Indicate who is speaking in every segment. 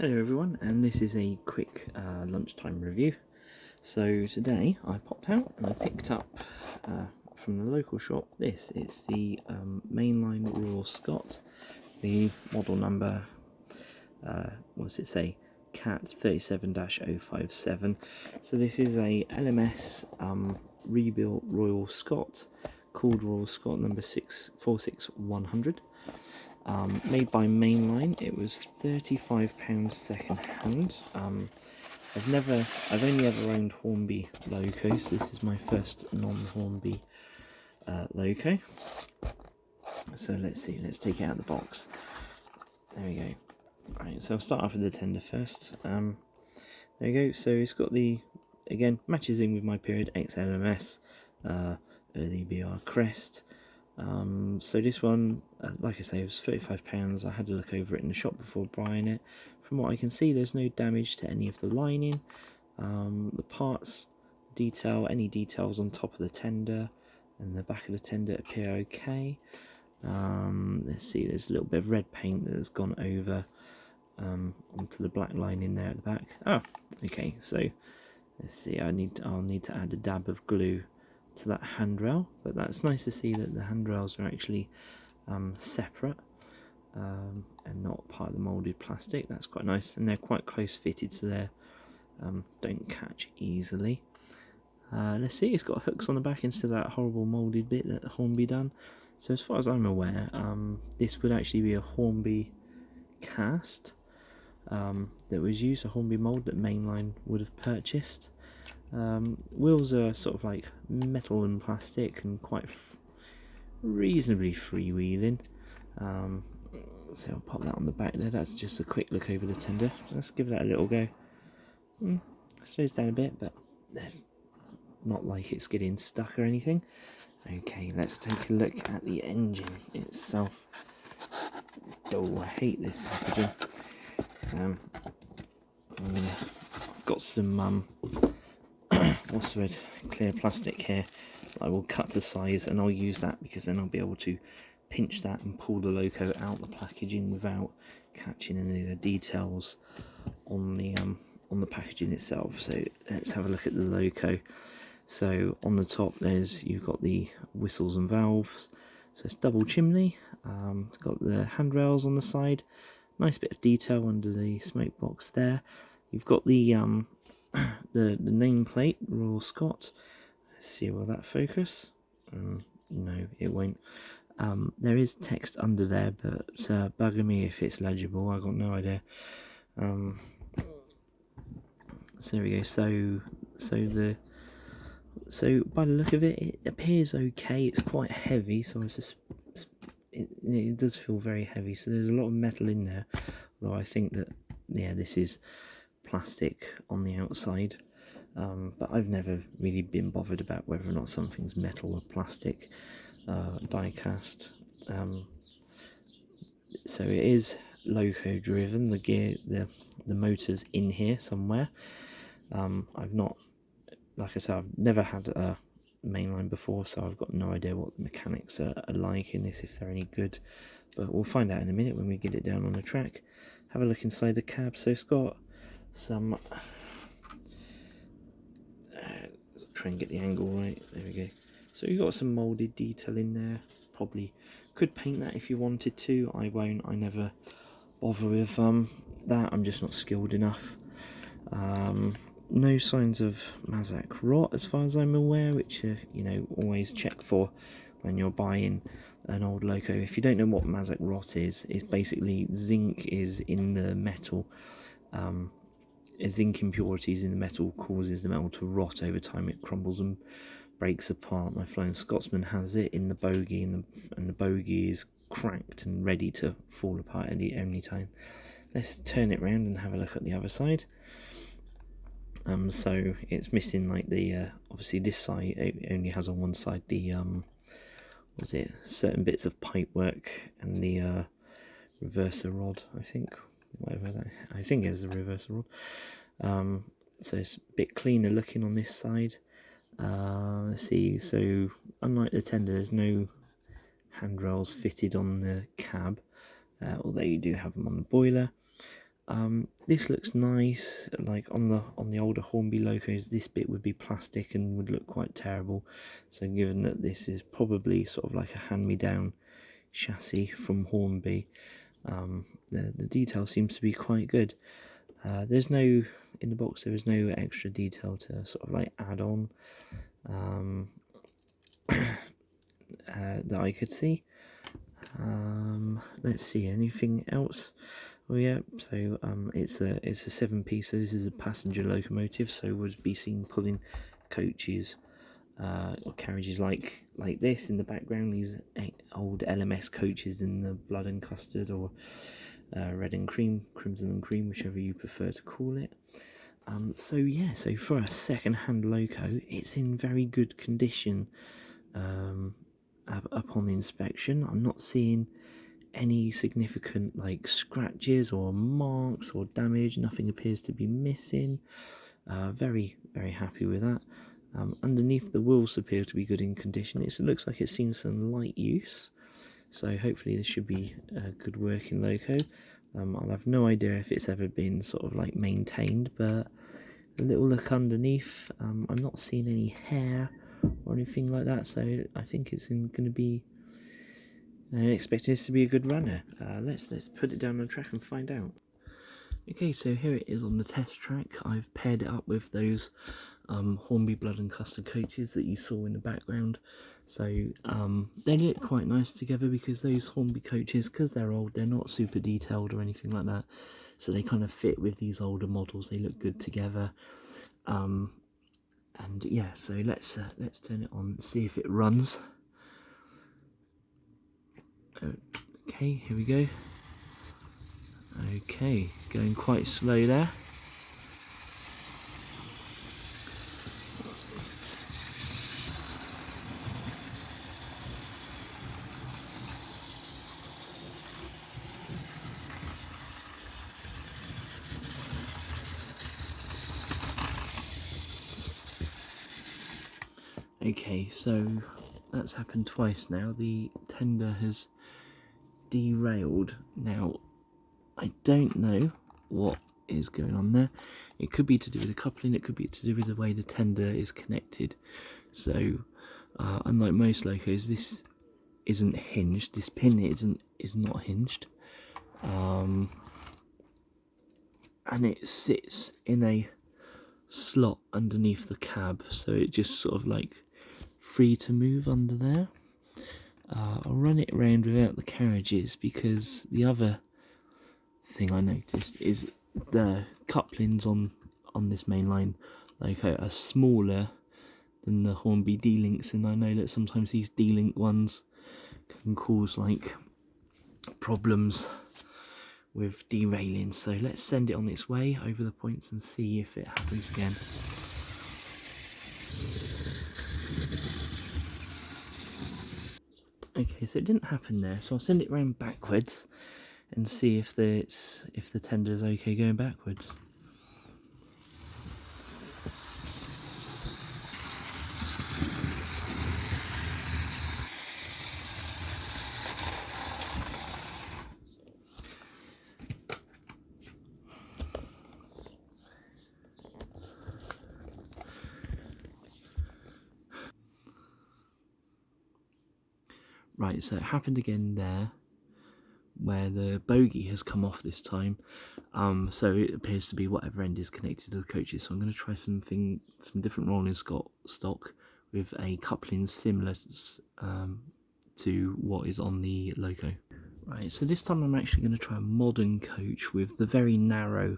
Speaker 1: Hello everyone, and this is a quick lunchtime review. So today I popped out and I picked up from the local shop this. It's the Mainline Royal Scot, the model number, what does it say? CAT 37-057. So this is a LMS rebuilt Royal Scot called Royal Scot number 46100. Made by Mainline. It was £35 second hand. I've only ever owned Hornby locos. This is my first non-Hornby loco. So let's see, let's take it out of the box. There we go. Right, so I'll start off with the tender first. There we go. So it's got the, again, matches in with my period XLMS, early BR crest. So this one, like I say, it was £35. I had to look over it in the shop before buying it. From what I can see, there's no damage to any of the lining. The parts detail, any details on top of the tender and the back of the tender appear okay. Let's see, there's a little bit of red paint that has gone over onto the black lining there at the back. Oh, okay, so let's see, I'll need to add a dab of glue to that handrail, but that's nice to see that the handrails are actually separate and not part of the moulded plastic. That's quite nice, and they're quite close fitted, so they don't catch easily. Let's see, it's got hooks on the back instead of that horrible moulded bit that Hornby done. So as far as I'm aware, this would actually be a Hornby cast that was used, a Hornby mould that Mainline would have purchased. Wheels are sort of like metal and plastic and quite reasonably freewheeling. So I'll pop that on the back there. That's just a quick look over the tender. Let's give that a little go. Slows down a bit, but not like it's getting stuck or anything. Okay, let's take a look at the engine itself. Oh, I hate this packaging. I've got some what's the word? Clear plastic here. I will cut to size, and I'll use that because then I'll be able to pinch that and pull the loco out the packaging without catching any of the details on the packaging itself. So let's have a look at the loco. So on the top you've got the whistles and valves. So it's double chimney. It's got the handrails on the side. Nice bit of detail under the smoke box there. You've got the nameplate, Royal Scot. Let's see, will that focus? No, it won't. There is text under there, but bugger me if it's legible. I got no idea. So there we go. So by the look of it, it appears okay. It's quite heavy, so it does feel very heavy. So there's a lot of metal in there, although I think that this is plastic on the outside. But I've never really been bothered about whether or not something's metal or plastic, die cast. So it is loco driven. The gear, the motor's in here somewhere. I've not, like I said, I've never had a Mainline before, so I've got no idea what the mechanics are like in this, if they're any good. But we'll find out in a minute when we get it down on the track. Have a look inside the cab. So it's got some. Try and get the angle right. There we go. So you've got some moulded detail in there. Probably could paint that if you wanted to. I won't. I never bother with that. I'm just not skilled enough. No signs of Mazak rot as far as I'm aware, which always check for when you're buying an old loco. If you don't know what Mazak rot is, it's basically zinc is in the metal. Zinc impurities in the metal causes the metal to rot over time. It crumbles and breaks apart. My Flying Scotsman has it in the bogie, and the bogie is cracked and ready to fall apart any time. Let's turn it round and have a look at the other side. So it's missing like the obviously this side, it only has on one side the certain bits of pipe work and the reverser rod, I think it's a reverser rod. So it's a bit cleaner looking on this side. Let's see, so unlike the tender, there's no handrails fitted on the cab, although you do have them on the boiler. This looks nice. Like on the older Hornby locos, this bit would be plastic and would look quite terrible. So given that this is probably sort of like a hand-me-down chassis from Hornby, the detail seems to be quite good. There's no, in the box there is no extra detail to sort of like add on that I could see. Let's see, anything else? Oh yeah, so it's a 7-piece, so this is a passenger locomotive, so would be seen pulling coaches or carriages like this in the background, these old LMS coaches in the blood and custard, or red and cream, crimson and cream, whichever you prefer to call it. So yeah, so for a second-hand loco, it's in very good condition. Upon inspection, I'm not seeing any significant like scratches or marks or damage. Nothing appears to be missing. Very happy with that. Underneath, the wheels appear to be good in condition. It looks like it's seen some light use, so hopefully this should be a good working loco. I'll have no idea if it's ever been sort of like maintained, but a little look underneath, I'm not seeing any hair or anything like that, so I think it's going to be, I expect this to be a good runner. Let's put it down on the track and find out. Okay, so here it is on the test track. I've paired it up with those Hornby blood and custard coaches that you saw in the background. So they look quite nice together, because those Hornby coaches, because they're old, they're not super detailed or anything like that. So they kind of fit with these older models. They look good together. And yeah, so let's turn it on and see if it runs. Okay, here we go. Okay, going quite slow there. Okay, so that's happened twice now. The tender has derailed. Now, I don't know what is going on there. It could be to do with the coupling, it could be to do with the way the tender is connected. So, unlike most locos, this isn't hinged. This pin is not hinged. And it sits in a slot underneath the cab, so it just sort of like free to move under there. I'll run it around without the carriages, because the other thing I noticed is the couplings on this mainline loco are smaller than the Hornby D-links, and I know that sometimes these D-link ones can cause like problems with derailing. So let's send it on its way over the points and see if it happens again. Okay, so it didn't happen there, so I'll send it round backwards and see if the tender is okay going backwards. Right, so it happened again there, where the bogie has come off this time. So it appears to be whatever end is connected to the coaches. So I'm going to try some different rolling stock with a coupling similar to what is on the loco. Right, so this time I'm actually going to try a modern coach with the very narrow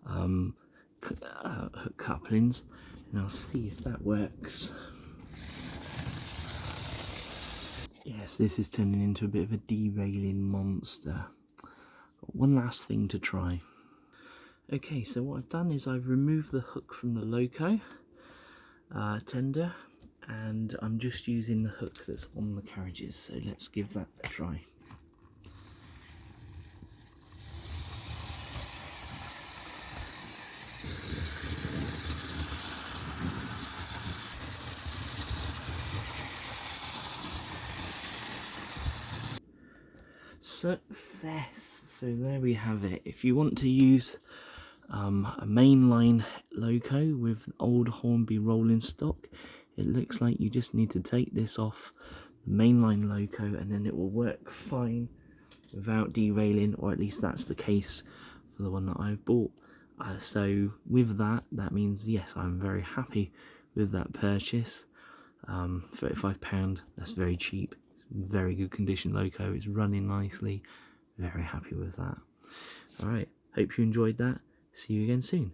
Speaker 1: hook couplings, and I'll see if that works. Yes, this is turning into a bit of a derailing monster. Got one last thing to try. Okay, so what I've done is I've removed the hook from the loco tender, and I'm just using the hook that's on the carriages. So let's give that a try. Success! So there we have it. If you want to use a mainline loco with old Hornby rolling stock, it looks like you just need to take this off the mainline loco and then it will work fine without derailing, or at least that's the case for the one that I've bought. So with that means yes, I'm very happy with that purchase. £35, that's very cheap. It's very good condition loco, it's running nicely. Very happy with that. Alright, hope you enjoyed that. See you again soon.